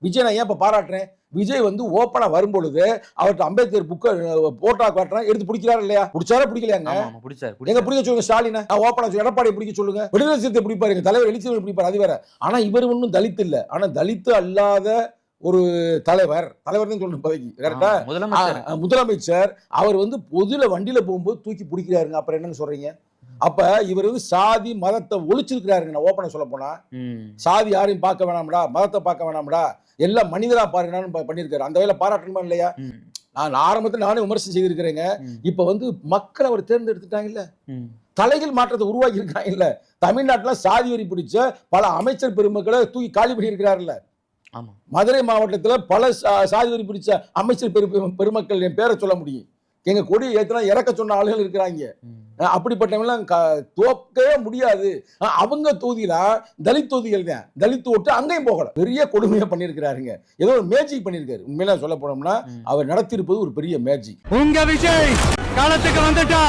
விஜய் நான் ஏன் இப்ப பாராட்டுறேன், விஜய் வந்து ஓப்பனா வரும்பொழுது அவர்கிட்ட அம்பேத்கர் புக்க போட்டா காட்டுறேன், எடுத்து பிடிக்கிறாரு இல்லையா? பிடிச்சாரா பிடிக்கலையாங்க? எங்க பிடிக்க சொல்லுங்க ஸ்டாலின், ஓப்பனா எடப்பாடி பிடிக்க சொல்லுங்க, விடுதலை சிறுத்தை பிடிப்பாரு, எங்க தலைவர் எழுச்சி பிடிப்பாரு, அது வேற. ஆனா இவர் ஒன்றும் தலித் இல்ல, ஆனா தலித்து அல்லாத ஒரு தலைவர் தான் சொல்லணும் பதவி, கரெக்டா? முதலமைச்சர் அவர் வந்து பொதுல வண்டியில போகும்போது தூக்கி பிடிக்கிறாருங்க. அப்புறம் என்னன்னு சொல்றீங்க? அப்ப இவர் வந்து சாதி மதத்தை ஒழிச்சிருக்கிறாருங்க. நான் ஓப்பனா சொல்ல போனா, சாதி யாரையும் பார்க்க வேணாம்டா, மதத்தை பார்க்க வேணாம்டா, எல்லாம் மனிதரா பாருங்கன்னு பண்ணிருக்காரு. அந்த வேலை பாராட்டணுமா இல்லையா? நான் ஆரம்பத்தில் நானே விமர்சனம் செய்திருக்கிறேங்க. இப்ப வந்து மக்கள் அவர் தேர்ந்தெடுத்துட்டாங்க இல்ல, தலைகள் மாற்றத்தை உருவாக்கி இருக்காங்க இல்ல. தமிழ்நாட்டில் சாதி வரி பிடிச்ச பல அமைச்சர் பெருமக்களை தூக்கி காலி பண்ணி இருக்கிறாருல்ல. மதுரை மாவட்டத்தில் பல சாதி வரி பிடிச்ச அமைச்சர் பெருமக்கள் என் பேரை சொல்ல முடியும். எங்க கொடி ஏத்தினா இறக்க சொன்ன ஆளுகள் இருக்கிறாங்க. அப்படிப்பட்டவங்களாம் தோக்கவே முடியாது. அவங்க தொகுதியில தலித் தொகுதிகள் தான், தலித் ஓட்டு அங்கேயும் போகல. பெரிய கொடுமையா பண்ணிருக்கிறாருங்க. ஏதோ ஒரு மேஜிக் பண்ணிருக்காரு. உண்மையில சொல்ல போனோம்னா அவர் நடத்தியிருப்பது ஒரு பெரிய மேஜிக். உங்க விஜய் காலத்துக்கு வந்துட்டா.